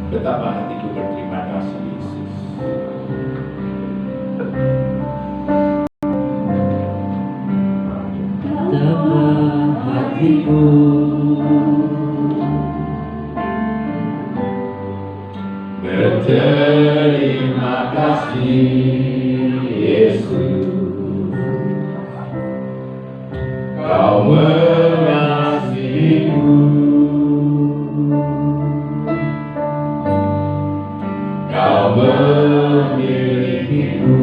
Betapa hatiku berterima kasih Yesus. Betapa hatiku berterima kasih Yesus. Kau mengasihiku, Kau memilikiku,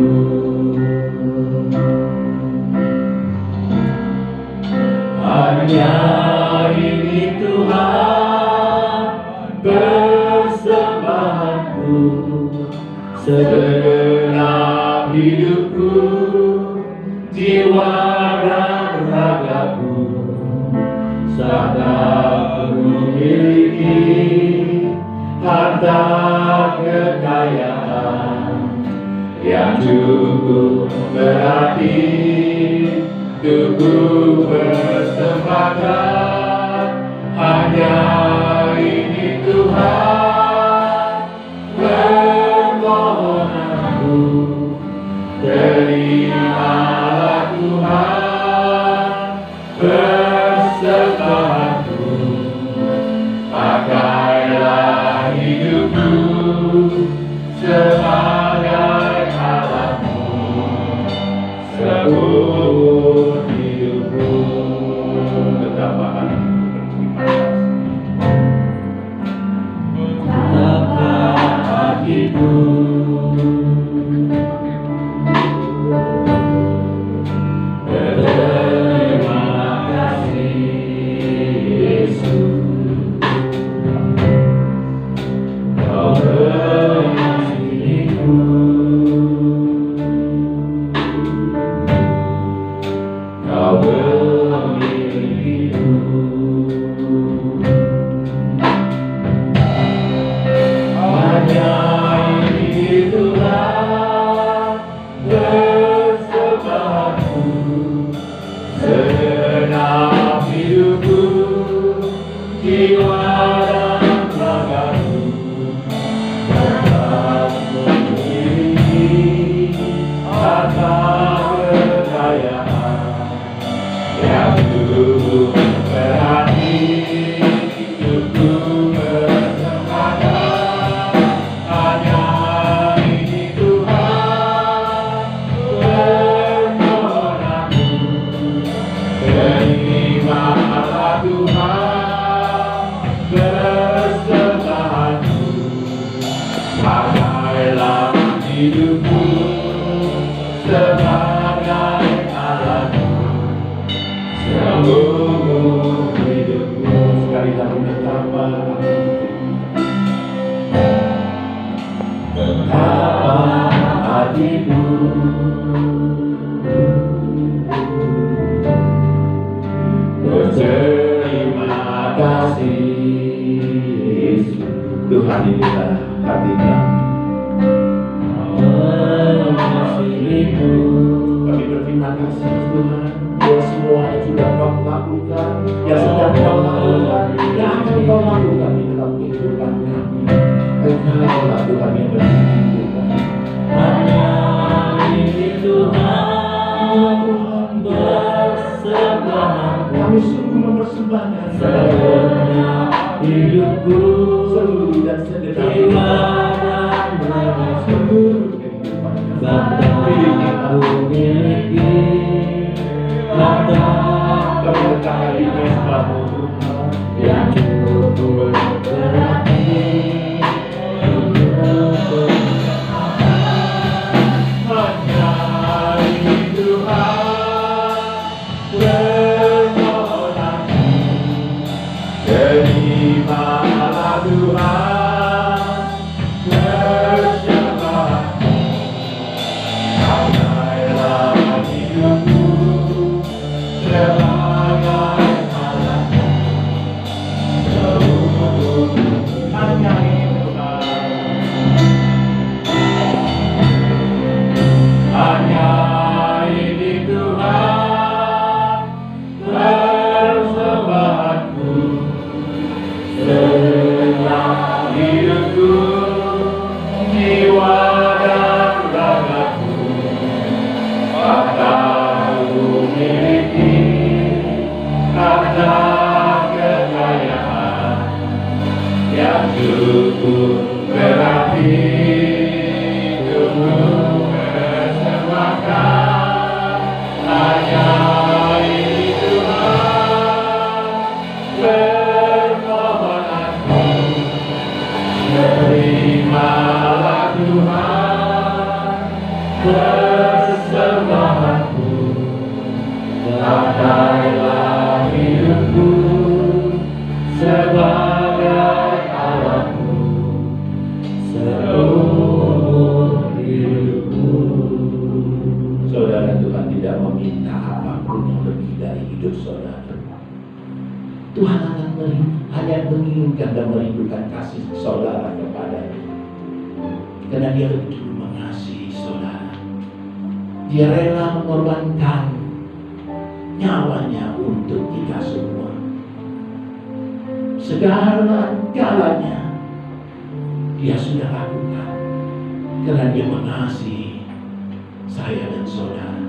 hanya ini Tuhan persembahanku, segenap hidupku, jiwa dan ragaku, saat ku memiliki harta kekayaan yang cukup berarti tubuh persembahkan, hanya ini Tuhan permohonanku. Terimalah Tuhan persembahanku, pakailah hidupku sebagai alatmu, seumur hidupku. Betapa hatiku berterima kasih Yesus. Kau mengasihiku, Kau memilikiku, hanya ini Tuhan persembahanku, segenap hidupku, jiwa dan ragaku, tetap memiliki harta kekayaan yang cukup berarti hidupku persembahkan, hanya ini Tuhan permohonanku. Terimalah Tuhan persembahanku, pakailah hidupku sebagai alatmu, seumur hidupku. Sekali lagi betapa hatiku berterima kasih Yesus. Tuhan, inilah hati kami. mengasihiku. Kami berterima kasih Tuhan buat semua yang sudah Kau lakukan, yang sedang Kau lakukan, yang akan Kau lakukan di dalam kehidupan kami. Engkau-lah Tuhan yang berkehidupan. Hanya ini Tuhan bersembahku, Kami sungguh mempersembahkan segenap hidupku, seluruh dan segenap jiwa dan ragaku, seluruh kehidupan kami. bahkan aku miliki harta Kami letakkan di mezbah-Mu Tuhan, yang cukup berarti untukku. hanya ini Tuhan permohonanku. Terimalah Tuhan persembahanku, cukup berarti untuk persembahkan hanya ini Tuhan permohonanku. Terimalah Tuhan persembahanku, pakailah hidupku sebagai alatmu seumur hidupku. Saudara, Tuhan tidak meminta apapun yang lebih dari hidup saudara. Tuhan hanya menginginkan dan merindukan kasih saudara kepadanya. Karena Dia begitu mengasihi saudara. Dia rela mengorbankan nyawanya untuk kita semua. Segala-galanya Dia sudah lakukan karena Dia mengasihi saya dan saudara.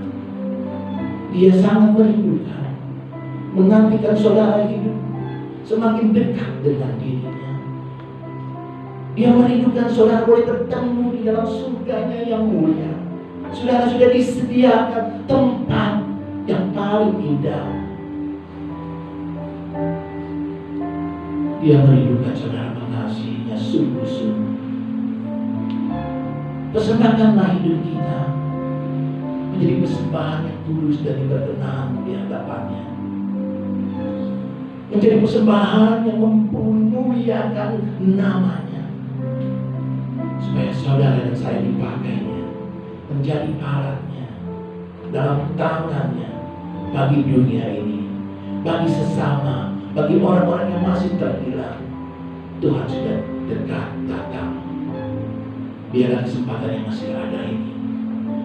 Dia sangat merindukan, menantikan saudara hidup semakin dekat dengan dirinya. Dia merindukan saudara boleh bertemu di dalam surganya yang mulia. Saudara sudah disediakan tempat yang paling indah. Dia merindukan saudara mengasihinya sungguh-sungguh. Persembahkanlah hidup kita menjadi persembahan yang tulus dan berkenan di hadapannya. Menjadi persembahan yang memuliakan namanya. Supaya saudara dan saya dipakainya, menjadi alatnya, dalam tangannya, bagi dunia ini, bagi sesama, bagi orang-orang yang masih terhilang. Tuhan sudah dekat datang. Biarlah kesempatan yang masih ada ini,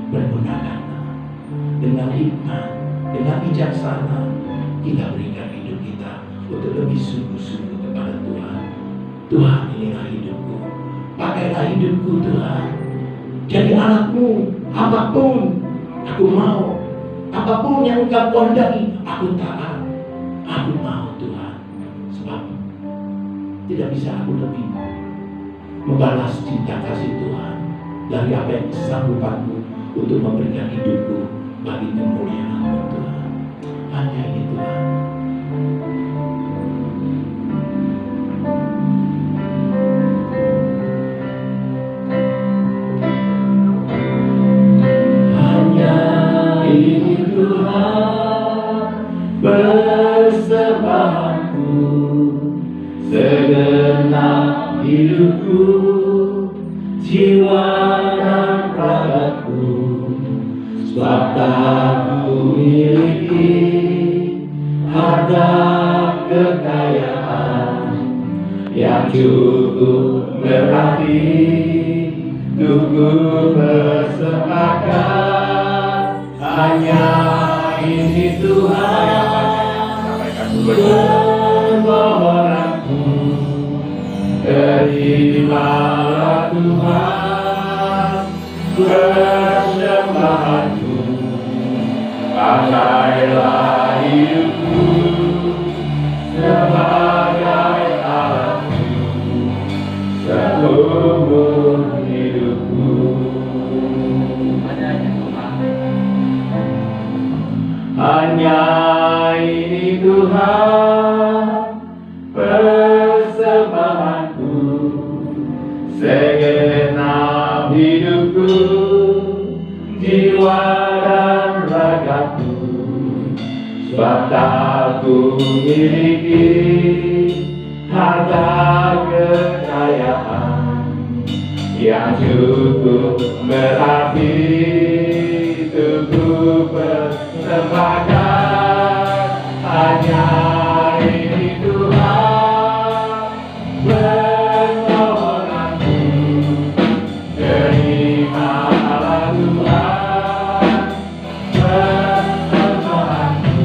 pergunakanlah dengan hikmat, dengan bijaksana. Kita berikan hidup kita untuk lebih sungguh-sungguh kepada Tuhan. Tuhan, inilah hidupku, pakailah hidupku Tuhan, jadi alatmu. Apapun aku mau, apapun yang Engkau kehendaki, aku taat, aku mau Tuhan. Sebab tidak bisa aku lebih membalas cinta kasih Tuhan dari apa yang kesanggupanku untuk memberikan hidupku bagi kemuliaan Tuhan. Hanya ini Tuhan. Ini Tuhan persembahanku, segenap hidupku, jiwa dan ragaku. Sebab tak ku miliki harta kekayaan yang cukup berarti untuk ku persembahkan. Hanya ini Tuhan permohonanku. Terimalah Tuhan persembahanku, pakailah hidupku sebagai alatmu seumur hidupku. Hanya ini Tuhan persembahanku, segenap hidupku, jiwa dan ragaku. Sebab tak ku miliki harta kekayaan yang cukup berarti untuk persembahkan. Hanya ini Tuhan permohonanku. Terimalah Tuhan persembahanku,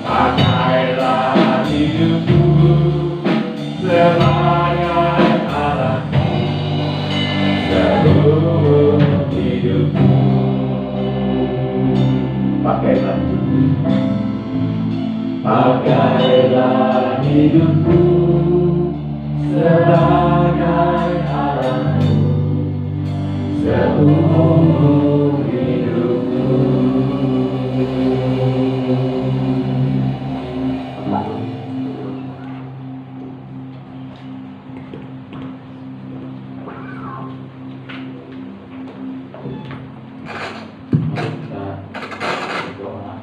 pakailah hidupku sebagai alatmu seumur hidupku. Pakailah hidupku sebagai Allahku seumur hidupku. Kita berdoa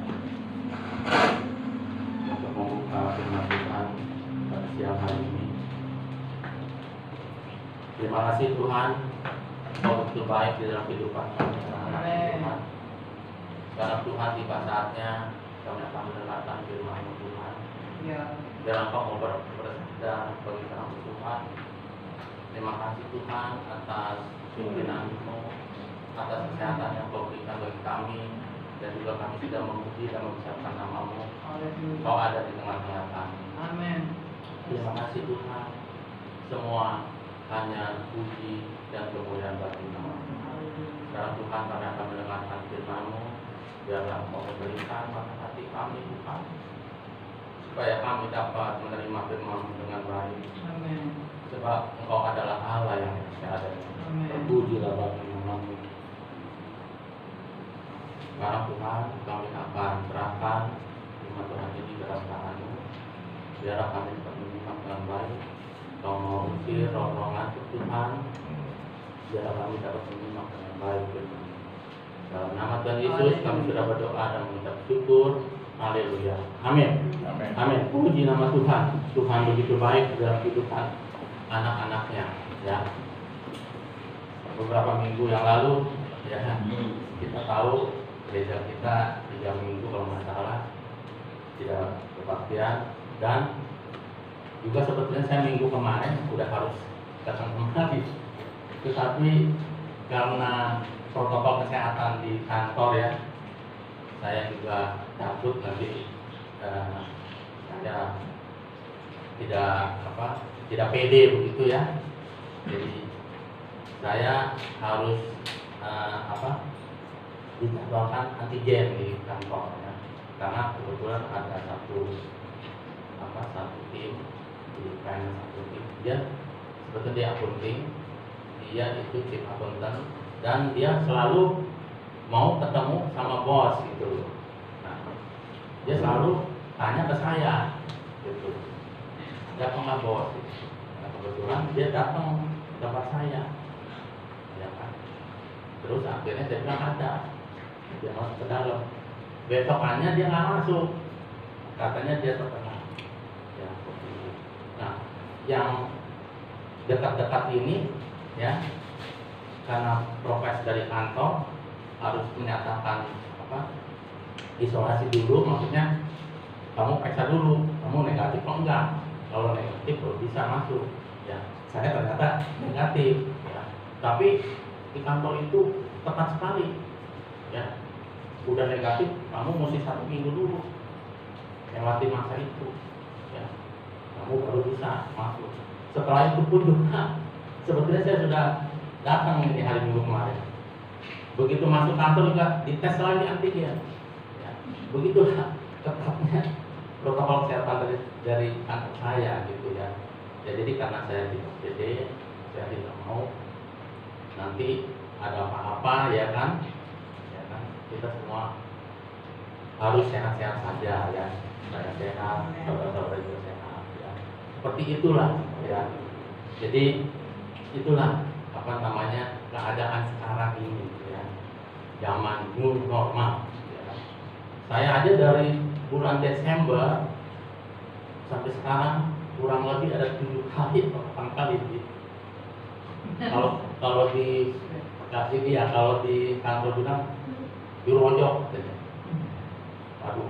untuk membuka firman Tuhan pada siang hari ini. Terima kasih Tuhan, Kau begitu baik di dalam kehidupan kami anak-anak Tuhan. Sekarang Tuhan tiba saatnya kami akan mendengarkan firman Tuhan. Dalam Kau mau bersabda bagi kami Tuhan. Terima kasih Tuhan atas pimpinan-Mu, atas kesehatan yang Kau berikan bagi kami, dan juga kami sudah memuji dan mengucapkan nama-Mu. Kau ada di tengah-tengah kami. Amin. Terima kasih Tuhan. Semua hanya puji dan kemuliaan bagi nama-Mu. Sekarang Tuhan kami akan mendengarkan firman-Mu. Biarlah Kau memberikan mata hati kami Tuhan, supaya kami dapat menerima firman-Mu dengan baik. Amin. Sebab Engkau adalah Allah yang ada. Amin. Terpujilah bagi nama-Mu. Sekarang Tuhan kami akan serahkan firman Tuhan ini dalam tangan-Mu. Biarlah kami dapat menyimak dengan baik. Kau mau usir roh-roh ngantuk Tuhan. Biarlah kami dapat menyimak dengan baik firman. Dalam nama Tuhan Yesus kami sudah berdoa dan mengucap syukur. Haleluya. Amin. Amin. Amin. Puji nama Tuhan. Tuhan begitu baik dalam kehidupan anak-anaknya. Ya. Beberapa minggu yang lalu, ya, kita tahu gereja kita 3 minggu kalau nggak salah tidak kebaktian, dan juga sebetulnya saya minggu kemarin udah harus datang kembali, tetapi karena protokol kesehatan di kantor ya, saya juga takut nanti saya tidak pede begitu ya. Jadi saya harus dijadwalkan antigen di kantor ya, karena kebetulan ada satu tim di finance accounting. Dia sebetulnya dia accounting, dia itu chief accountant, dan dia selalu mau ketemu sama bos gitu. Nah, dia selalu tanya ke saya gitu, datang nggak bos gitu. Nah, kebetulan dia datang ke tempat saya ya kan. Terus akhirnya saya bilang ada, dia masuk ke dalam. Besokannya dia nggak masuk, katanya dia terkena ya. Nah, yang dekat-dekat ini ya, karena prokes dari kantor harus menyatakan isolasi dulu, maksudnya kamu periksa dulu kamu negatif atau enggak. Kalau negatif baru bisa masuk ya. Saya ternyata negatif ya. Tapi di kantor itu ketat sekali ya. Udah negatif kamu mesti 1 minggu dulu lewati masa itu ya, kamu baru bisa masuk. Setelah itu pun juga sebetulnya saya sudah datang ini hari Minggu kemarin. Begitu masuk kantor juga dites lagi antigen ya. Begitulah ketatnya protokol kesehatan dari kantor saya gitu ya. Ya, jadi karena saya tidak pede, saya tidak mau nanti ada apa-apa ya kan, kita semua harus sehat-sehat saja ya. Saya sehat, saudara-saudara juga sehat ya. Seperti itulah ya. Jadi itulah keadaan sekarang ini ya. Zaman new normal ya. Saya aja dari bulan Desember sampai sekarang kurang lebih ada 7 kali atau 8 kali gitu. Kalau di kalau di kantor bilang dirojok gitu. Aduh.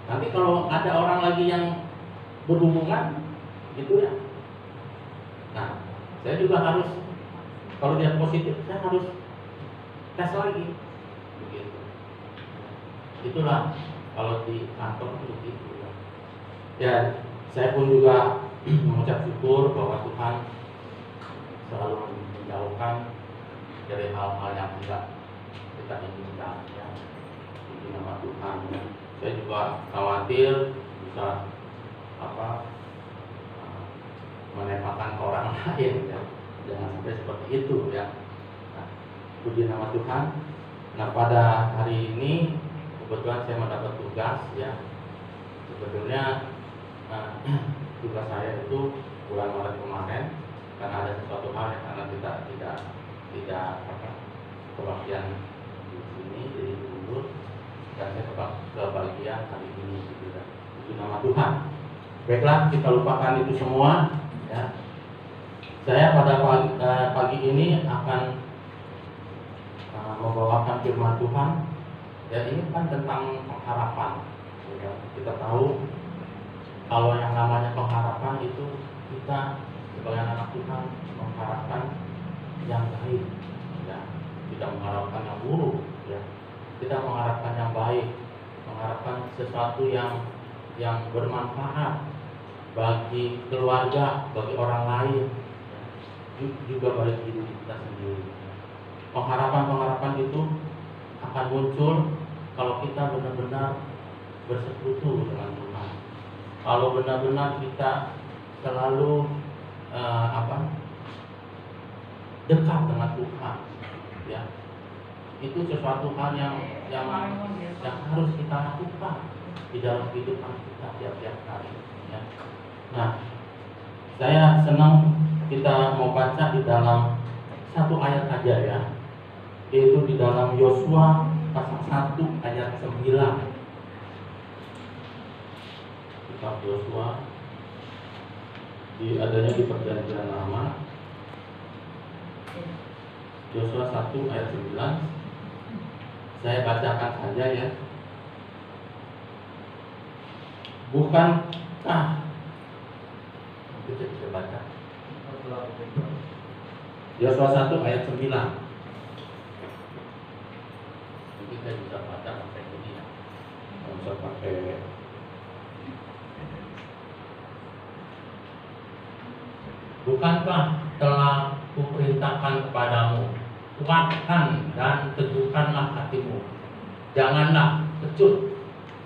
Nanti kalau ada orang lagi yang berhubungan gitu ya. Nah, saya juga harus, kalau dia positif saya harus tes lagi begitu. Itulah kalau di kantor begitu ya. Ya, saya pun juga mengucap syukur bahwa Tuhan selalu menjauhkan dari hal-hal yang tidak kita inginkan ya. Di nama Tuhan ya. Saya juga khawatir bisa menempatkan ke orang lain ya. Jangan sampai seperti itu ya. Nah, puji nama Tuhan. Nah, pada hari ini kebetulan saya mendapat tugas ya. Sebetulnya tugas saya itu bulan Maret kemarin karena ada sesuatu hal yang karena kita tidak kebagian di sini jadi mundur dan saya kebagian hari ini gitu ya. Puji nama Tuhan. Baiklah, kita lupakan itu semua ya. Saya pada pagi ini akan membawakan firman Tuhan. Ya, ini kan tentang pengharapan. Ya, kita tahu kalau yang namanya pengharapan itu kita sebagai anak Tuhan mengharapkan yang baik, ya. Tidak mengharapkan yang buruk, ya. Kita mengharapkan yang baik, mengharapkan sesuatu yang bermanfaat bagi keluarga, bagi orang lain, ya. Juga bagi diri kita sendiri. Pengharapan itu akan muncul kalau kita benar-benar bersekutu dengan Tuhan. Kalau benar-benar kita selalu dekat dengan Tuhan, ya. Itu sesuatu hal yang harus kita lakukan di dalam kehidupan kita tiap-tiap hari, ya. Nah, saya senang kita mau baca di dalam satu ayat aja ya, yaitu di dalam Yosua pasal 1 ayat 9. Kitab Yosua adanya di Perjanjian Lama. Yosua 1 ayat 9. Saya bacakan saja ya. Bukankah kita bisa baca Yosua 1 ayat 9. Kita bisa baca pakai ini ya. Bisa pakai bukankah telah kuperintahkan kepadamu, kuatkan dan teguhkanlah hatimu, janganlah kecut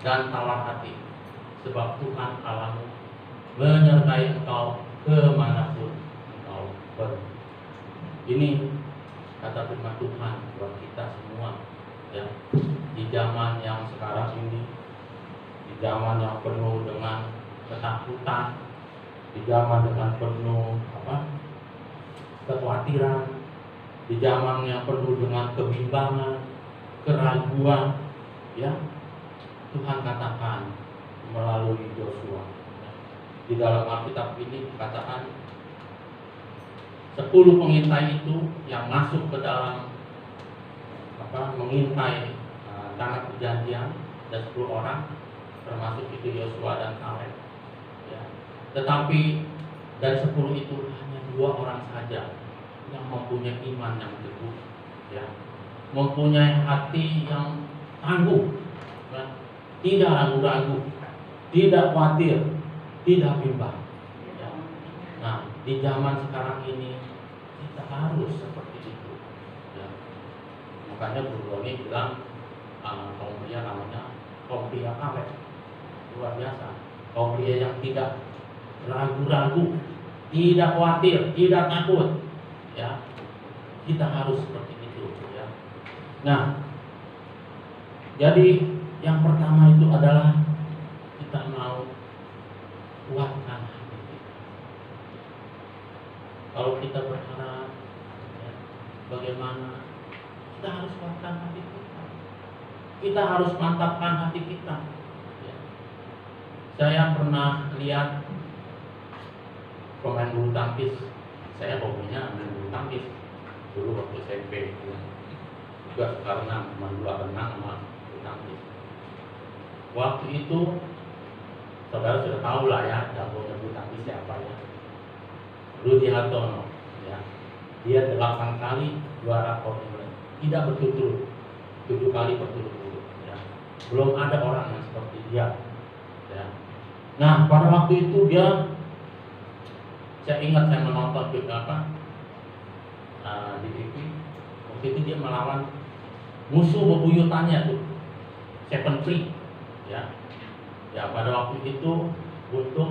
dan tawar hati, sebab Tuhan Allahmu menyertai engkau kemanapun engkau pergi. Ini kata firman Tuhan buat kita semua ya. Di zaman yang sekarang ini, di zaman yang penuh dengan ketakutan, di zaman dengan penuh kekhawatiran, di zaman yang penuh dengan kebimbangan, keraguan, ya, Tuhan katakan melalui Yosua. Di dalam Alkitab ini dikatakan 10 pengintai itu yang masuk ke dalam mengintai tanah perjanjian, ada 10 orang, termasuk itu Yosua dan Kaleb. Ya. Tetapi dari 10 itu hanya 2 orang saja yang mempunyai iman yang teguh, ya, mempunyai hati yang tangguh, ya, tidak ragu-ragu, tidak khawatir, tidak bimbang. Ya. Nah, di zaman sekarang ini kita harus seperti itu. Ya. Makanya Guru Roni bilang kaum pria namanya kaum pria Kaleb, luar biasa. Kaum pria yang tidak ragu-ragu, tidak khawatir, tidak takut, ya. Kita harus seperti itu, ya. Nah, jadi yang pertama itu adalah kita mau kuatkan hati kita. Kalau kita berharap, ya, bagaimana kita harus kuatkan hati kita. Kita harus mantapkan hati kita. Ya. Saya pernah lihat pemain bulu tangkis, saya hobinya main bulu tangkis dulu waktu SMP, ya. Juga karena dua renang sama bulu tangkis. Waktu itu saudara sudah tahu lah ya, jagonya bulu tangkis siapa ya, Rudi Hartono, ya. Dia 8 kali juara All-England, tidak berturut-turut, 7 kali berturut-turut, ya. Belum ada orang yang seperti dia, ya. Nah, pada waktu itu dia, saya ingat saya menonton di TV. Waktu itu dia melawan musuh bebuyutannya tuh, Stephen Curry, ya. Ya, pada waktu itu untuk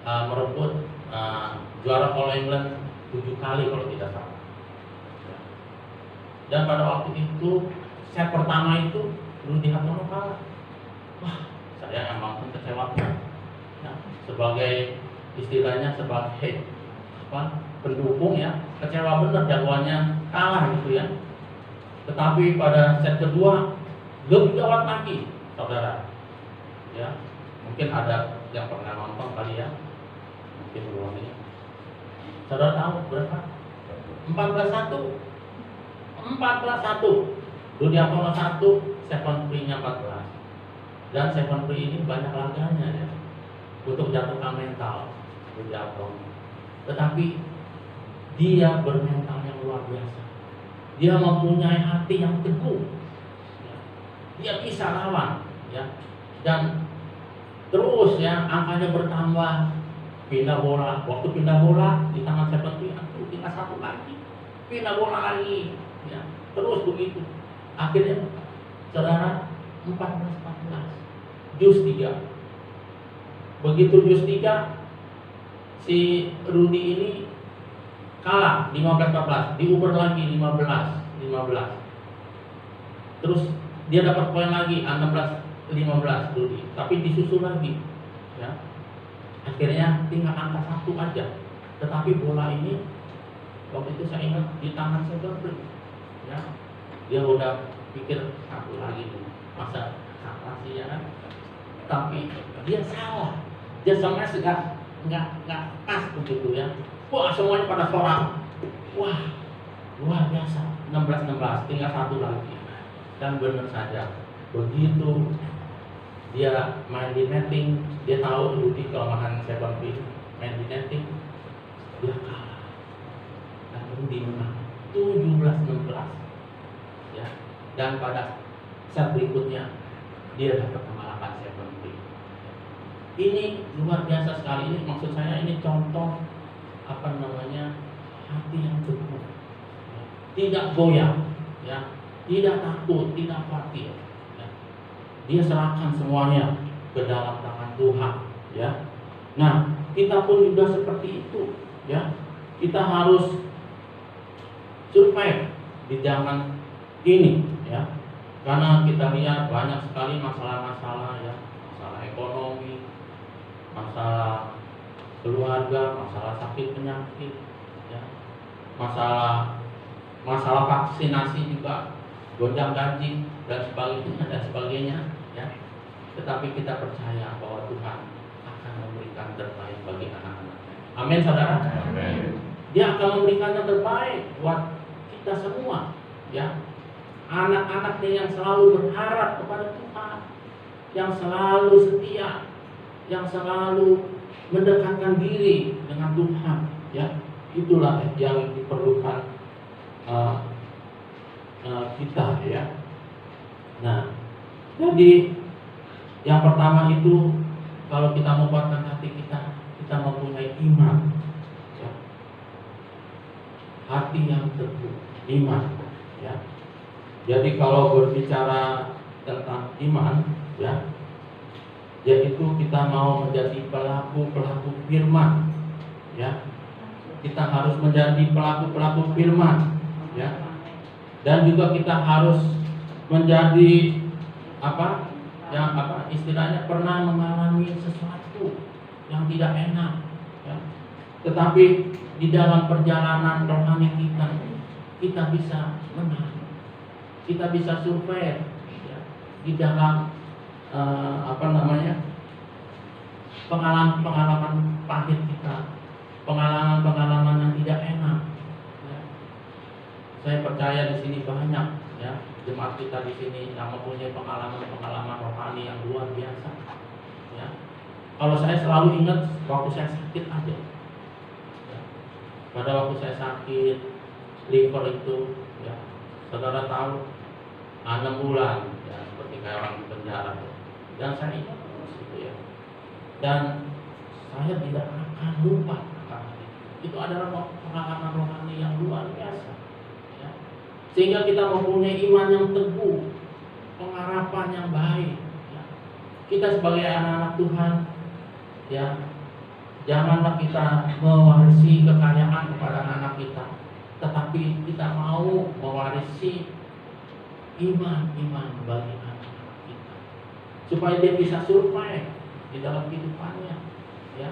merebut juara All England 7 kali kalau tidak salah. Ya. Dan pada waktu itu set pertama itu Rudy Hartono kalah. Wah, saya emang kecewa. Ya, sebagai istilahnya sebagai pendukung ya, kecewa benar jagoannya kalah gitu ya. Tetapi pada set kedua lebih gawat lagi, saudara. Ya, mungkin ada yang pernah nonton kali ya, mungkin belum ini. Saudara tahu berapa? 14-1. 14-1. Rudy Hartono 1, Stephen Curry-nya 14. Dan Stephen Curry ini banyak laganya ya, untuk jatuhkan mental Rudy Hartono. Tetapi dia bermental yang luar biasa. Dia mempunyai hati yang teguh. Ya. Dia bisa lawan, ya. Dan terus ya angkanya bertambah. Pindah bola, waktu pindah bola di tangan Stephen Curry, tinggal satu lagi, pindah bola lagi, ya. Terus begitu. Akhirnya saudara 14-14, jus 3. Begitu jus 3, si Rudy ini kalah 15-14, diuber lagi 15. Terus dia dapat poin lagi 16-15 Rudy, tapi disusul lagi, ya. Akhirnya tinggal angka 1 aja. Tetapi bola ini waktu itu saya ingat di tangan Stephen Curry, ya. Dia udah pikir satu lagi nih, masa apa sih ya kan? Tapi dia salah. Dia sama nggak pas begitu ya. Wah, semuanya pada sorak. Wah, luar biasa. 16-16, tinggal 1 lagi. Dan benar saja, begitu dia main di netting, dia tahu Rudy kelemahan Stephen Curry, main di netting, dia kalah. Dan Rudy menang 17-16, ya. Dan pada set berikutnya dia dapat mengalahkan Stephen Curry. Ini luar biasa sekali. Ini maksud saya, ini contoh hati yang teguh, ya. Tidak goyah, ya. Tidak takut, tidak khawatir. Dia serahkan semuanya ke dalam tangan Tuhan, ya. Nah, kita pun juga seperti itu, ya. Kita harus survive di zaman ini, ya. Karena kita lihat banyak sekali masalah-masalah, ya, masalah ekonomi, masalah keluarga, masalah sakit penyakit, ya. Masalah vaksinasi juga, gonjang-ganjing dan sebagainya, ya. Tetapi kita percaya bahwa Tuhan akan memberikan terbaik bagi anak-anaknya. Amin, saudara. Amin. Dia akan memberikan yang terbaik buat kita semua, ya. Anak-anaknya yang selalu berharap kepada Tuhan, yang selalu setia, yang selalu mendekatkan diri dengan Tuhan, ya. Itulah yang diperlukan kita, ya. Nah, jadi yang pertama itu, kalau kita membuatkan hati kita mempunyai iman, ya. Hati yang teguh, iman, ya. Jadi kalau berbicara tentang iman, ya, yaitu kita mau menjadi pelaku firman, ya. Kita harus menjadi pelaku firman, ya. Dan juga kita harus menjadi istilahnya pernah mengalami sesuatu yang tidak enak, ya. Tetapi di dalam perjalanan rohani kita bisa menang, kita bisa survive, ya, di dalam pengalaman pahit kita, pengalaman yang tidak enak, ya. Saya percaya di sini banyak, ya, jemaat kita di sini yang mempunyai pengalaman rohani yang luar biasa, ya. Kalau saya selalu ingat waktu saya sakit aja, ya. Pada waktu saya sakit liver itu, ya, saudara tahu, 6 bulan, ya, seperti kayak orang di penjara, ya. Dan saya ingat terus itu, ya. Dan saya tidak akan lupa itu adalah pengalaman rohani yang luar biasa, ya. Sehingga kita mempunyai iman yang teguh, pengharapan yang baik, ya. Kita sebagai anak-anak Tuhan, ya, Janganlah kita mewarisi kekayaan kepada anak kita, tetapi kita mau mewarisi iman bagi anak-anak kita, supaya dia bisa survive di dalam kehidupannya. Ya,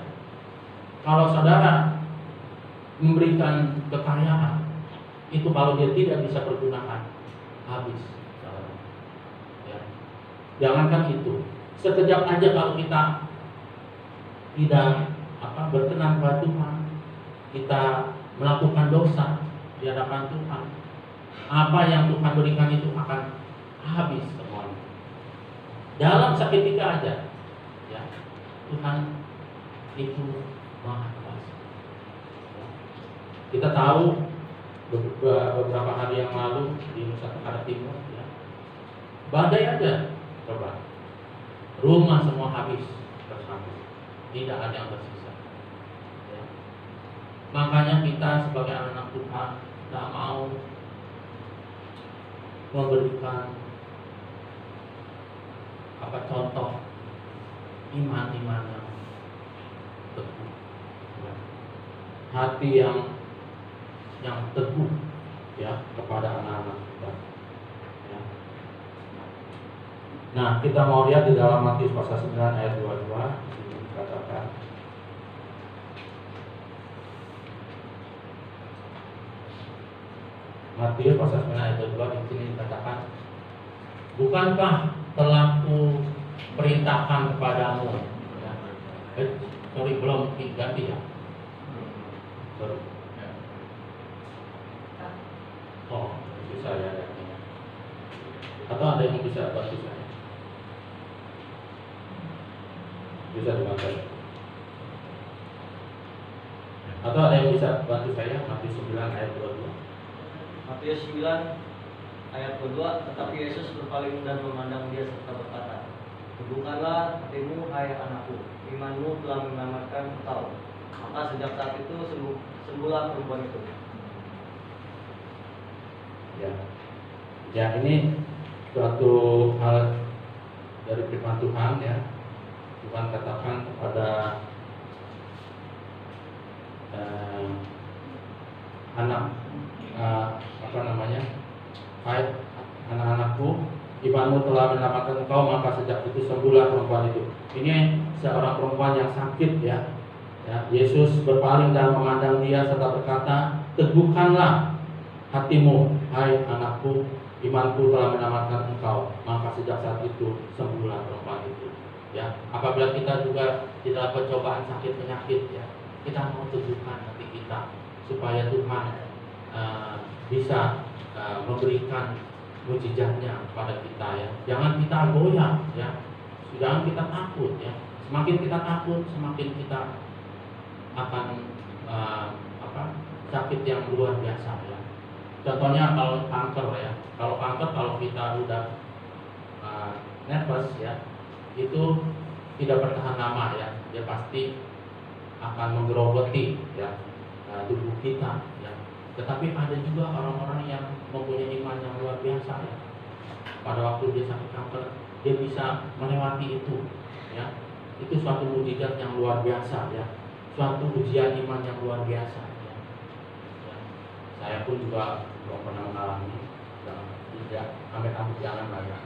kalau saudara memberikan kekayaan, itu kalau dia tidak bisa pergunakan, habis. Saudara. Ya. Jangankan itu, sekejap aja kalau kita tidak berkenan kepada Tuhan, kita melakukan dosa di hadapan Tuhan, apa yang Tuhan berikan itu akan habis semuanya. Dalam seketika aja, ya, Tuhan itu Maha Kuasa. Kita tahu beberapa hari yang lalu di Nusa Tenggara Timur, ya, badai aja, coba, rumah semua habis, tidak ada yang tersisa. Ya. Makanya kita sebagai anak Tuhan tidak mau memberikan contoh iman yang teguh, ya. Hati yang teguh, ya, kepada anak-anak kita. Ya. Nah, kita mau lihat di dalam Matius pasal 9 ayat 22. Katakan, Matius pasal 9 ayat 22 di sini dikatakan, bukankah telah ku perintahkan kepadamu, ya. Belum ganti, ya. Sorry. Oh, bisa ya. Atau ada yang bisa bantu saya? Bisa dibantu. Atau ada yang bisa bantu saya? Matius 9 ayat 22. Matius 9 ayat 22. Tetapi Yesus berpaling dan memandang dia serta berkata, teguhkanlah hatimu, hai anakku, imanmu telah menyelamatkan engkau. Maka sejak saat itu sembuhlah perempuan itu. Ya, ini suatu hal dari firman Tuhan, ya. Tuhan katakan kepada hai anak-anakku, imanmu telah menyelamatkan engkau, maka sejak itu sembuhlah perempuan itu. Ini seorang perempuan yang sakit, ya. Yesus berpaling dan memandang dia serta berkata, teguhkanlah hatimu, hai anakku, imanku telah menyelamatkan engkau, maka sejak saat itu sembuhlah perempuan itu. Ya, apabila kita juga di dalam pencobaan sakit penyakit, ya, kita mau teguhkan hati kita supaya Tuhan bisa memberikan mujizatnya kepada kita, ya. Jangan kita goyah, ya. Jangan kita takut, ya. Semakin kita takut, semakin kita akan sakit yang luar biasa, ya. Contohnya kalau kanker, ya. Kalau kita udah nervous, ya, itu tidak bertahan lama, ya. Dia pasti akan menggerogoti, ya, tubuh kita, ya. Tetapi ada juga orang-orang yang mempunyai iman yang luar biasa, ya. Pada waktu dia sakit kanker, dia bisa melewati itu, ya. Itu suatu mujizat yang luar biasa, ya. Suatu ujian iman yang luar biasa, ya. Ya. Saya pun juga belum pernah mengalami, tidak sampai kamu jangan lah, ya.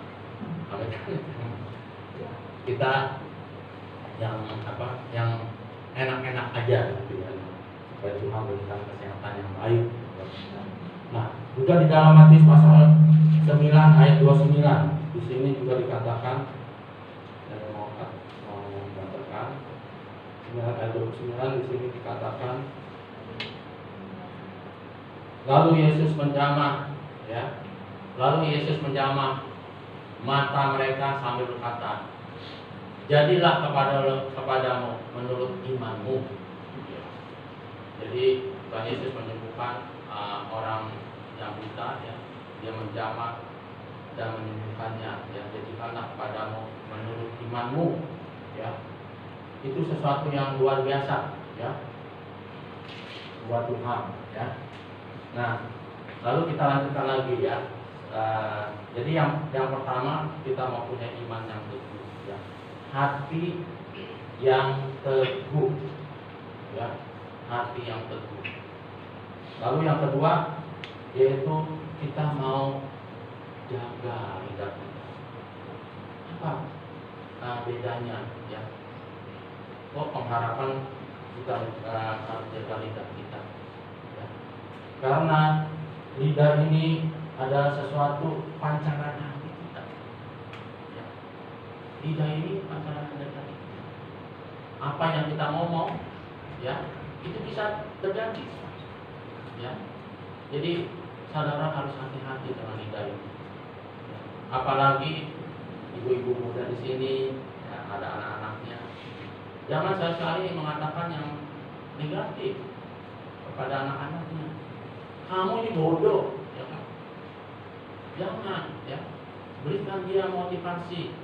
Kita yang enak-enak aja, gitu, ya. Supaya Tuhan berikan kesehatan yang baik. Nah, juga di dalam Matius pasal 9 ayat 29, di sini juga dikatakan, saya mau bacakan 9 ayat 29, di sini dikatakan, lalu Yesus menjamah, ya. Lalu Yesus menjamah mata mereka sambil berkata, jadilah kepadamu menurut imanmu. Jadi Tuhan Yesus menyembuhkan orang yang buta, ya. Dia menjamah dan menyembuhkannya, ya. Jadikanlah kepadamu menurut imanmu, ya. Itu sesuatu yang luar biasa, ya, buat Tuhan, ya. Nah, lalu kita lanjutkan lagi, ya. Jadi yang pertama, kita mau punya iman yang teguh, ya. Hati yang teguh, ya, hati yang teguh. Lalu yang kedua yaitu kita mau jaga lidah kita. Apa bedanya ya? Pengharapan kita harus jaga lidah kita ya. Karena lidah ini adalah sesuatu pancaran hati kita ya. Lidah ini pancaran hati kita. Apa yang kita ngomong ya, itu bisa terjadi ya. Jadi saudara harus hati-hati dengan lidah ini ya. Apalagi ibu-ibu muda di sini ya, ada anak-anaknya, jangan sekali-kali mengatakan yang negatif kepada anak-anaknya. Kamu ini bodoh ya kan? Jangan ya. Berikan dia motivasi,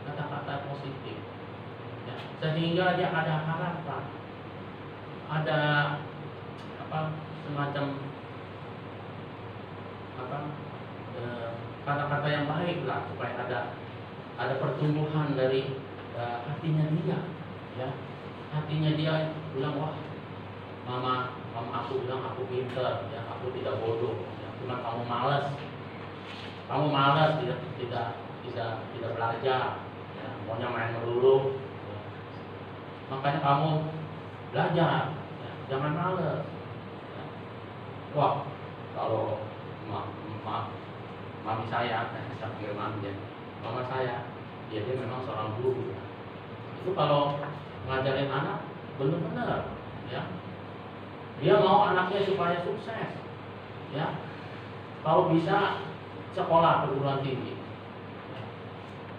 kata-kata positif ya, sehingga dia ada harapan, ada semacam kata-kata yang baik lah, supaya ada pertumbuhan dari hatinya dia ya. Hatinya dia bilang, wah mama aku bilang aku pintar ya, aku tidak bodoh ya, cuma kamu malas tidak belajar ya, maunya main melulu ya. Makanya kamu belajar ya, jangan malas ya. Wah kalau mami saya panggil mami ya, mama saya dia memang seorang guru ya. Itu kalau ngajarin anak benar-benar ya, dia mau anaknya supaya sukses ya, kalau bisa sekolah perguruan tinggi ya.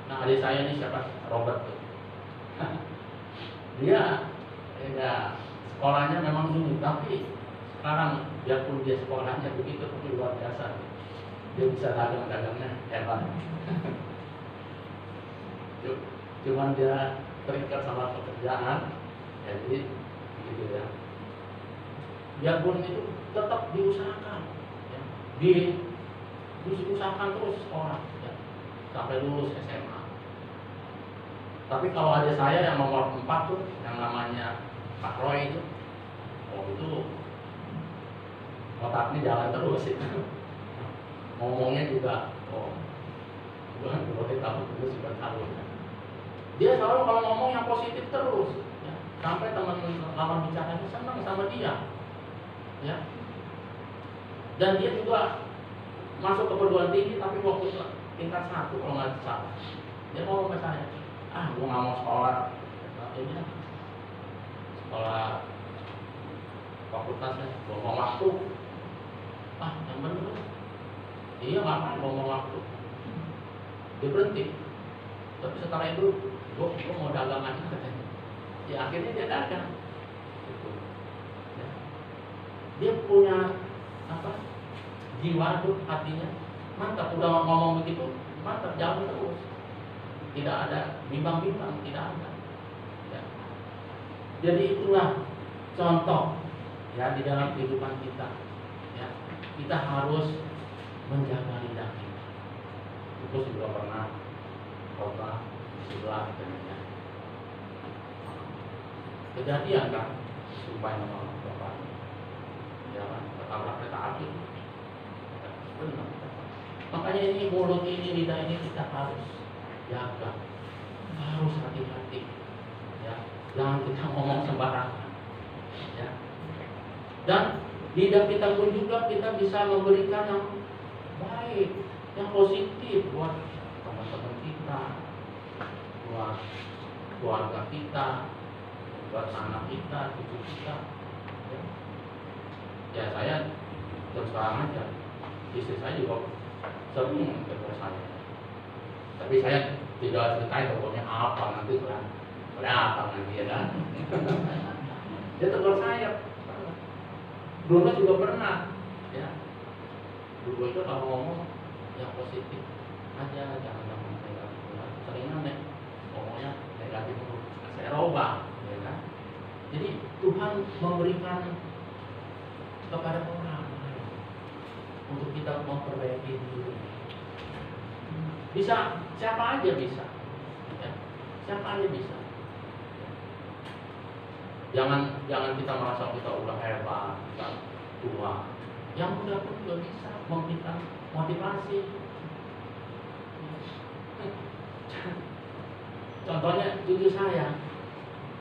Nah adik saya ini siapa, Robert tuh. Dia ya, sekolahnya memang sulit, tapi sekarang biarpun dia sekolahnya begitu tapi luar biasa, dia bisa dagang-dagangnya hebat. Cuman dia terikat sama pekerjaan, jadi gitu ya. Biarpun itu tetap diusahakan, ya. Diusahakan terus sekolah, ya. Sampai lulus SMA. Tapi kalau ada saya yang nomor 4 tuh, yang namanya Pak Roy itu, itu otaknya jalan terus itu. Ngomongnya juga, bukan boleh tahu terus juga tahu. Dia selalu kalau ngomong yang positif terus ya. Sampai teman lawan bicaranya senang sama dia ya. Dan dia juga masuk ke perguruan tinggi, tapi waktu tingkat 1 kalau nggak salah. Dia ngomong ke saya, gue nggak mau sekolah ini, sekolah fakultasnya buang waktu. Yang bener iya ngapain buang waktu. Dia berhenti. Tapi setelah itu gue mau dagangan katanya. Ya akhirnya dia dagang gitu. Ya. Dia punya jiwa tuh, hatinya mantap. Udah ngomong begitu mantap, jalan terus, tidak ada bimbang-bimbang, tidak ada ya. Jadi itulah contoh ya di dalam kehidupan kita ya. Kita harus menjaga lidah kita. Itu juga pernah khotbah di sebelah katanya. Kejadian kan, supaya nama bapak ya kan, ketabrak kereta api. Benar. Makanya ini mulut ini, lidah ini kita harus jaga, harus hati-hati ya. Jangan kita ngomong sembarangan ya. Dan lidah kita pun juga kita bisa memberikan yang baik, yang positif buat teman-teman kita, buat keluarga kita, buat anak kita, cucu kita ya. Saya terus terang aja, istri saya juga sering ketemu saya, tapi saya tidak ceritain pokoknya apa, nanti kan kelihatan nanti ya kan. Dia tegur saya. Bruno juga pernah ya. Dulu itu kalau ngomong yang positif aja, jangan negatif. Seringan deh ngomongnya negatif terus. Saya robah ya kan. Jadi Tuhan memberikan kepada orang untuk kita memperbaiki diri. Bisa siapa aja bisa ya. Siapa aja bisa. Jangan kita merasa kita udah hebat, kita tua. Yang muda pun juga bisa memberikan motivasi. Contohnya cucu saya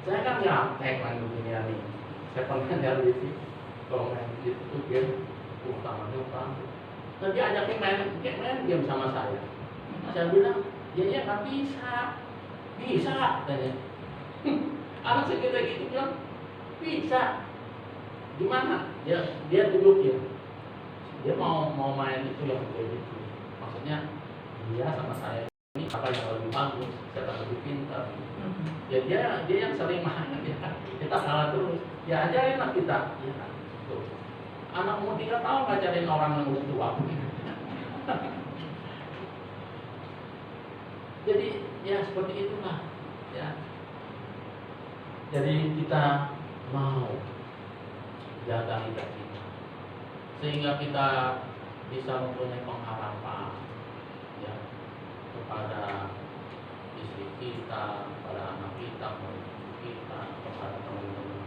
kan nyampe main begini nih. Saya pernah dari TV, kalau main itu game, tangannya kan. Nah dia ajakin main game sama saya. Saya bilang, ya nggak bisa, katanya. Anak segitu gitu bilang, bisa. Gimana? Dia tunjukin. Dia mau main itu yang kayak gitu. Maksudnya dia sama saya ini apa yang lebih bagus, saya lebih pintar. Ya dia yang sering main, ya. Kita salah terus. Ya ajarin lah kita. Ya, tuh. Anak umur 3 tahun ngajarin orang yang udah tua. Jadi ya seperti itulah. Ya. Jadi kita mau jaga lidah kita, sehingga kita bisa mempunyai pengharapan ya kepada istri kita, kepada anak kita, kepada kita, kepada teman-teman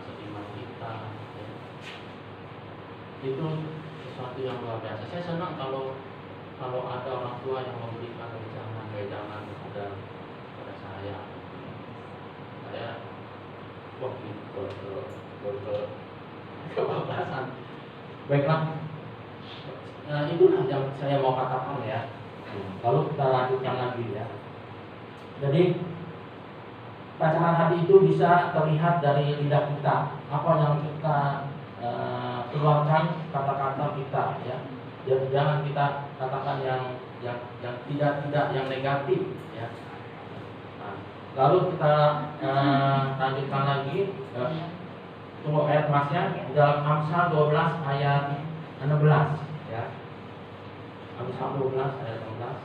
seiman kita. Ya. Itu sesuatu yang luar biasa. Saya senang kalau ada orang tua yang memberikan wejangan kepada saya. Saya waktu kebablasan. Baiklah, itulah yang saya mau katakan ya. Lalu kita lanjutkan lagi ya. Jadi pacaran hati itu bisa terlihat dari lidah kita, apa yang kita keluarkan, kata-kata kita ya. Jangan kita katakan yang tidak yang negatif ya. Lalu kita lanjutkan lagi, tunggu ayat masnya dalam Amsal 12 ayat 16 ya. Amsal 12 ayat 16.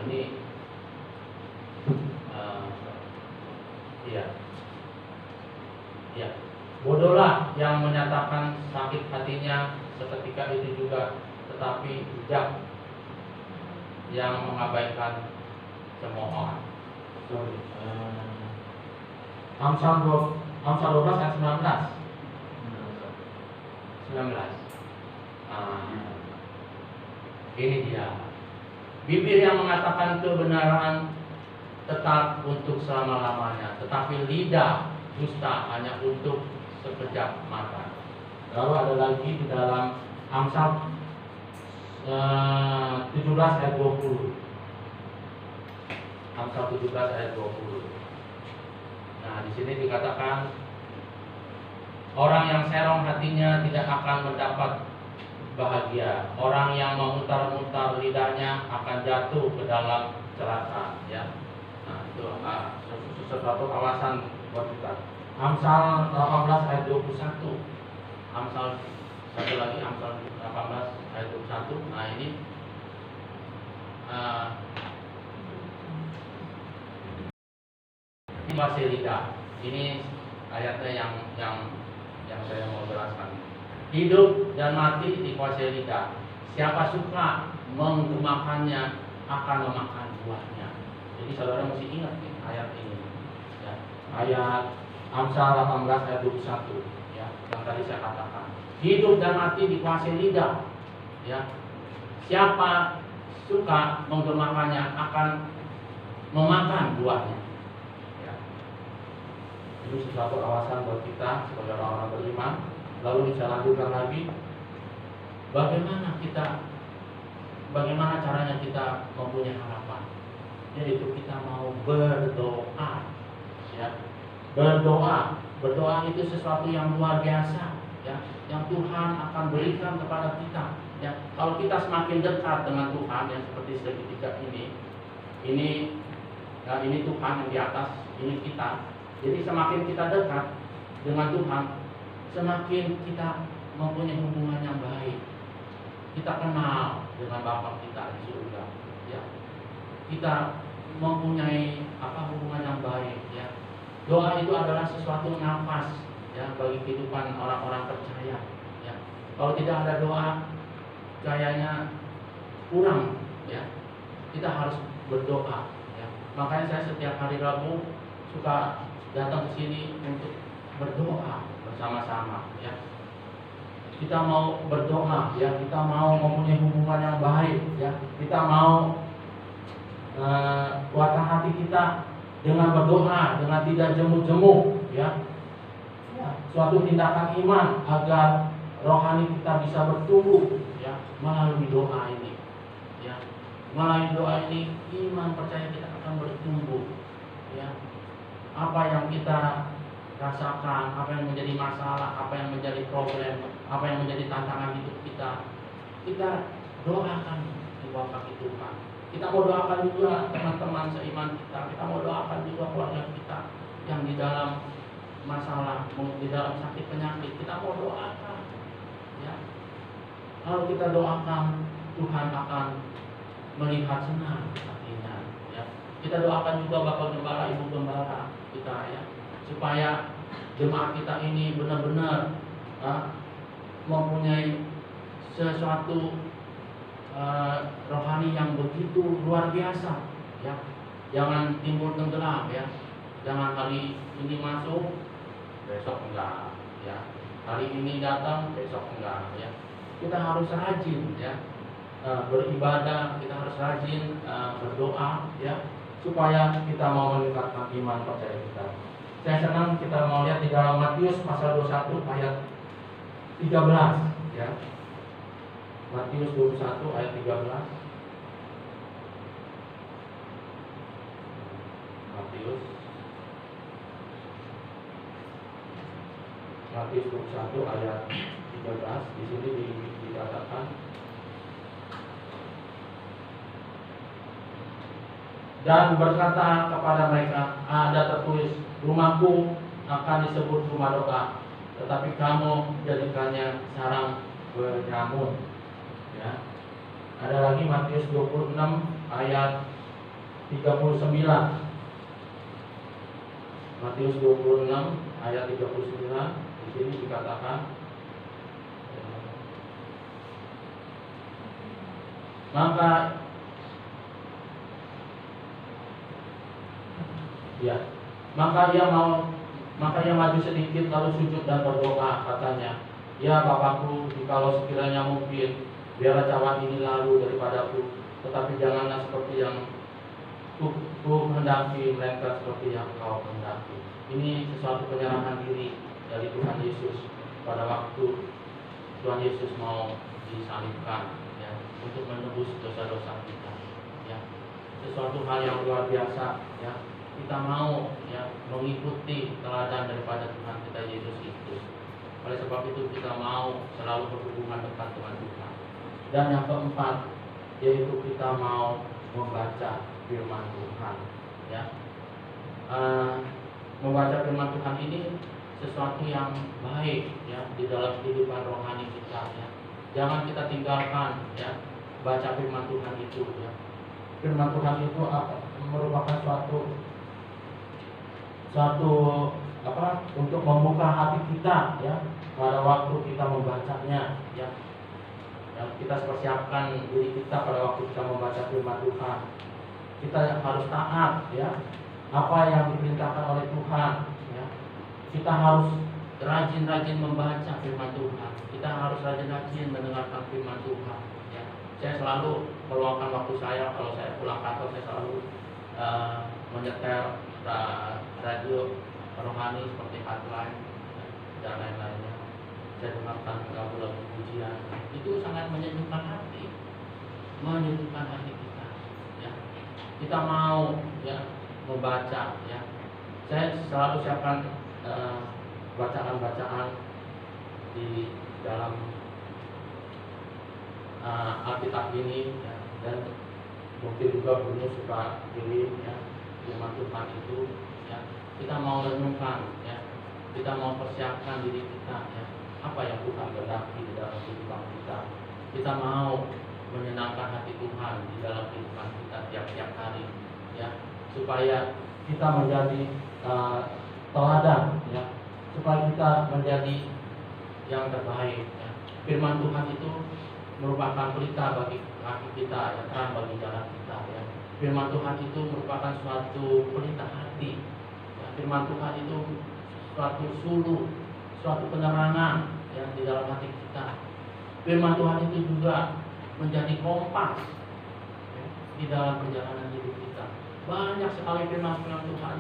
Ini iya. Bodohlah yang menyatakan sakit hatinya seketika itu juga, tetapi bijak yang mengabaikan cemoohan. Amsal 12 ayat 19. Ini dia. Bibir yang mengatakan kebenaran tetap untuk selama-lamanya, tetapi lidah dusta hanya untuk sekejap mata. Lalu ada lagi di dalam Amsal 17 ayat 20. Amsal 17 ayat 20. Nah, di sini dikatakan orang yang serong hatinya tidak akan mendapat bahagia. Orang yang memutar-mutar lidahnya akan jatuh ke dalam celaka, ya. Nah, itu sesuatu kawasan buat kita. Amsal 18 ayat 21. Amsal satu lagi, Amsal 18 ayat 21. Nah, ini masih lidah. Ini ayatnya yang saya mau jelaskan. Hidup dan mati dikuasai lidah. Siapa suka menggemakannya akan memakan buahnya. Jadi saudara mesti ingat nih ayat ini. Ya. Ayat Amsal 18 ayat 21 ya, yang tadi saya katakan. Hidup dan mati dikuasai lidah. Ya. Siapa suka menggemakannya akan memakan buahnya. Ya. Ini sesuatu awasan buat kita sebagai orang-orang beriman. Lalu bisa lanjutkan lagi, bagaimana caranya kita mempunyai harapan, yaitu kita mau berdoa, ya. Berdoa itu sesuatu yang luar biasa, ya, yang Tuhan akan berikan kepada kita, ya. Kalau kita semakin dekat dengan Tuhan, yang seperti seketika ini Tuhan yang di atas, ini kita. Jadi semakin kita dekat dengan Tuhan, semakin kita mempunyai hubungan yang baik. Kita kenal dengan Bapa kita di surga, ya. Kita mempunyai hubungan yang baik, ya. Doa itu adalah sesuatu nafas, ya, bagi kehidupan orang-orang percaya, ya. Kalau tidak ada doa, kayaknya kurang, ya. Kita harus berdoa, ya. Makanya saya setiap hari Rabu suka datang ke sini untuk berdoa bersama-sama, ya. Kita mau berdoa, ya. Kita mau mempunyai hubungan yang baik, ya. Kita mau kuatkan hati kita dengan berdoa, dengan tidak jemu-jemu, ya. Suatu tindakan iman agar rohani kita bisa bertumbuh, ya, melalui doa ini, ya. Melalui doa ini iman percaya kita akan bertumbuh, ya. Apa yang kita rasakan, apa yang menjadi masalah, apa yang menjadi problem, apa yang menjadi tantangan hidup kita doakan di bawah kaki Tuhan. Kita mau doakan juga teman-teman seiman kita mau doakan juga keluarga kita yang di dalam masalah, di dalam sakit penyakit, kita mau doakan, ya. Kalau kita doakan, Tuhan akan melihat senang hatinya, ya. Kita doakan juga Bapak Gembala, Ibu Gembala kita, ya, supaya jemaat kita ini benar-benar mempunyai sesuatu rohani yang begitu luar biasa, ya. Jangan timbul tenggelam, ya. Jangan hari ini masuk, besok enggak, ya. Hari ini datang, besok enggak, ya. Kita harus rajin, ya, beribadah. Kita harus rajin berdoa, ya, supaya kita mau meningkatkan iman percaya kita. Saya senang kita mau lihat di dalam Matius pasal 21 ayat 13, ya. Matius 21 ayat 13. Matius 21 ayat 13, di sini dikatakan, dan berkata kepada mereka, ada tertulis, rumahku akan disebut rumah doa, tetapi kamu jadikannya sarang penyamun, ya. Ada lagi Matius 26 ayat 39. Matius 26 ayat 39, di sini dikatakan, maka ia maju sedikit lalu sujud dan berdoa, katanya, ya Bapakku, jikalau sekiranya mungkin, biarlah cawan ini lalu daripadaku, tetapi janganlah seperti yang ku hendaki, melainkan seperti yang Kau hendaki. Ini sesuatu penyerahan diri dari Tuhan Yesus pada waktu Tuhan Yesus mau disalibkan, ya, untuk menebus dosa-dosa kita, ya. Sesuatu hal yang luar biasa, ya. Kita mau, ya, mengikuti teladan daripada Tuhan kita Yesus itu. Oleh sebab itu kita mau selalu berhubungan dekat dengan Tuhan. Dan yang keempat, yaitu kita mau membaca firman Tuhan, ya. Membaca firman Tuhan ini sesuatu yang baik, ya, di dalam kehidupan rohani kita, ya. Jangan kita tinggalkan, ya, baca firman Tuhan itu, ya. Firman Tuhan itu merupakan suatu untuk membuka hati kita, ya, pada waktu kita membacanya, ya. Kita persiapkan diri kita pada waktu kita membaca firman Tuhan. Kita harus taat, ya, apa yang diperintahkan oleh Tuhan, ya. Kita harus rajin-rajin membaca firman Tuhan. Kita harus rajin-rajin mendengarkan firman Tuhan, ya. Saya selalu meluangkan waktu saya, kalau saya pulang kantor, saya selalu menyetel radio rohani seperti Hotline dan lain-lainnya. Saya dengarkan lagu-lagu pujian, itu sangat menyejukkan hati kita, ya. Kita mau, ya, membaca, ya. Saya selalu siapkan bacaan-bacaan di dalam Alkitab ini, ya. Dan mungkin juga Bruno suka kirim, ya, firman Tuhan itu, ya. Kita mau renungkan, ya. Kita mau persiapkan diri kita, ya, apa yang Tuhan kehendaki di dalam kehidupan kita. Kita mau menyenangkan hati Tuhan di dalam kehidupan kita tiap-tiap hari, ya, supaya kita menjadi teladan, ya, supaya kita menjadi yang terbaik, ya. Firman Tuhan itu merupakan pelita bagi kaki kita, ya, terang bagi jalan kita, ya. Firman Tuhan itu merupakan suatu pelita hati, ya. Firman Tuhan itu suatu suluh, suatu penerangan, ya, di dalam hati kita. Firman Tuhan itu juga menjadi kompas, ya, di dalam perjalanan hidup kita. Banyak sekali firman-firman Tuhan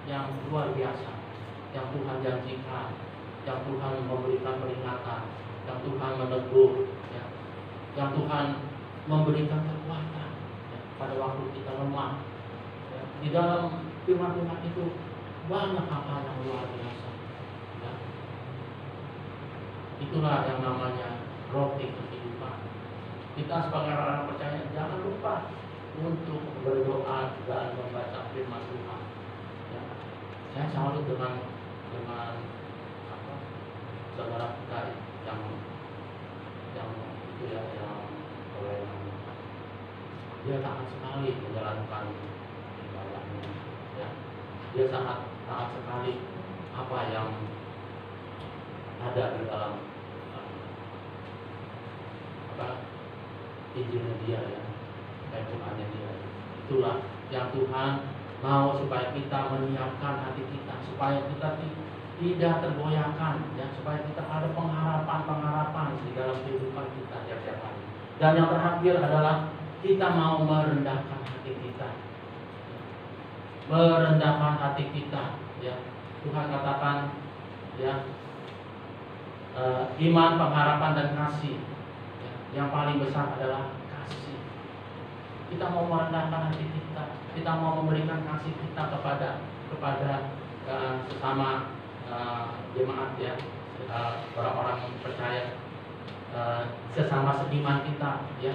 yang luar biasa, yang Tuhan janjikan, yang Tuhan memberikan peringatan, yang Tuhan menegur, ya, yang Tuhan memberikan kekuatan, ya, pada waktu kita lemah, ya. Di dalam firman Tuhan itu banyak hal-hal yang luar biasa, ya. Itulah yang namanya roti kehidupan. Kita sebagai orang percaya jangan lupa untuk berdoa dan membaca firman Tuhan, ya. Saya salut dengan saudara kita yang itu, ya, yang dia taat sekali menjalankan ibadahnya, ya. Dia sangat taat sekali apa yang ada di dalam Injilnya dia, ya, kayak Tuhannya dia. Itulah yang Tuhan mau supaya kita menyiapkan hati kita, supaya kita tidak tergoyahkan, ya, supaya kita ada pengharapan di dalam kehidupan kita tiap-tiap hari. Dan yang terakhir adalah kita mau merendahkan hati kita, merendahkan hati kita, ya. Tuhan katakan, ya, iman, pengharapan dan kasih, ya. Yang paling besar adalah kasih. Kita mau merendahkan hati kita mau memberikan kasih kita kepada sesama jemaat, ya, orang-orang percaya, sesama seiman kita, ya.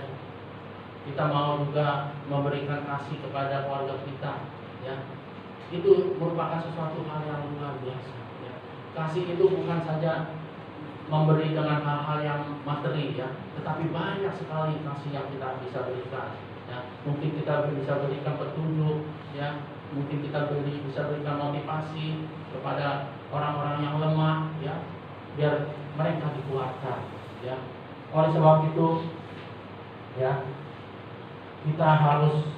Kita mau juga memberikan kasih kepada keluarga kita, ya. Itu merupakan sesuatu hal yang luar biasa, ya. Kasih itu bukan saja memberi dengan hal-hal yang materi, ya, tetapi banyak sekali kasih yang kita bisa berikan, ya. Mungkin kita bisa berikan petunjuk, ya. Mungkin kita bisa berikan motivasi kepada orang-orang yang lemah, ya, biar mereka dikuatkan, ya. Oleh sebab itu, ya, kita harus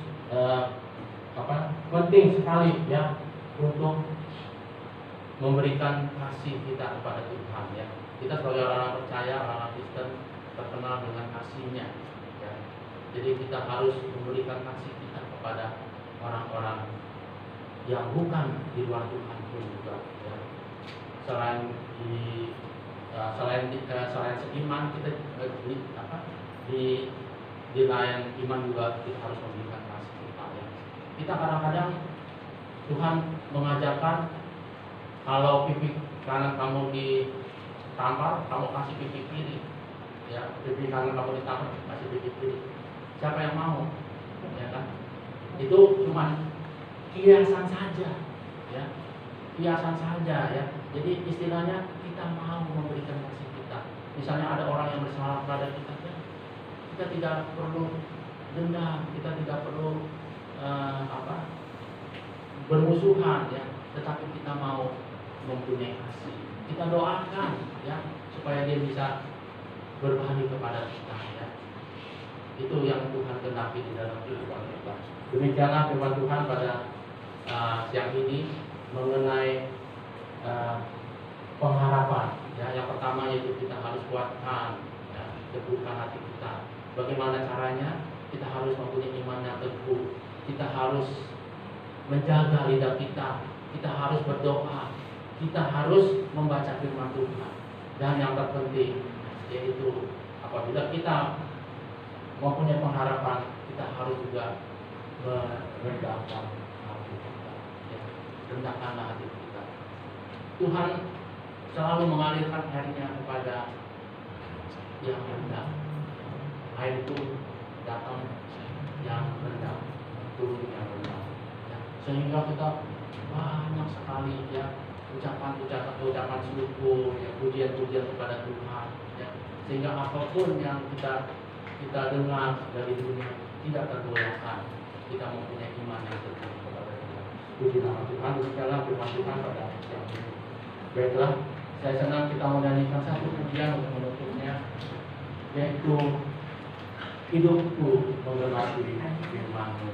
penting sekali, ya, untuk memberikan kasih kita kepada Tuhan, ya. Kita sebagai orang percaya, orang Kristen terkenal dengan kasihnya, ya. Jadi kita harus memberikan kasih kita kepada orang-orang yang bukan di luar Tuhan pun juga, ya. Selain seiman, kita di lain iman juga kita harus memberikan kasih kita, ya. Kita kadang-kadang Tuhan mengajarkan kalau pipi kanan kamu ditampar, kamu kasih pipi kiri, ya. Pipi kanan kamu ditampar, kasih pipi kiri. Siapa yang mau, ya kan? Itu cuma hiasan saja, ya. Hiasan saja, ya. Jadi istilahnya kita mau memberikan kasih kita. Misalnya ada orang yang bersalah pada kita, ya, kita tidak perlu dendam, kita tidak perlu bermusuhan, ya. Tetapi kita mau mempunyai kasih. Kita doakan, ya, supaya dia bisa berbalik kepada kita, ya. Itu yang Tuhan kehendaki di dalam kehidupan kita. Demikianlah firman Tuhan pada siang ini mengenai pengharapan, ya. Yang pertama yaitu kita harus kuatkan, ya, teguhkan hati kita. Bagaimana caranya? Kita harus mempunyai iman yang teguh. Kita harus menjaga lidah kita. Kita harus berdoa. Kita harus membaca firman Tuhan. Dan yang terpenting yaitu apabila kita mempunyai pengharapan, kita harus juga merendahkan hati kita, ya. Rendahkanlah hati kita. Tuhan selalu mengalirkan airnya kepada yang rendah. Air itu datang yang rendah, turun yang rendah, ya. Sehingga kita banyak sekali, ya, ucapan syukur, ya, pujian-pujian kepada Tuhan, ya. Sehingga apapun yang kita dengar dari dunia tidak tergoyahkan. Kita mempunyai iman yang teguh kepada Tuhan. Puji nama Tuhan. Demikianlah firman Tuhan pada siang ini. Baiklah, saya senang kita menyanyikan satu pujian untuk yaitu hidupku mengenapi firman-Mu.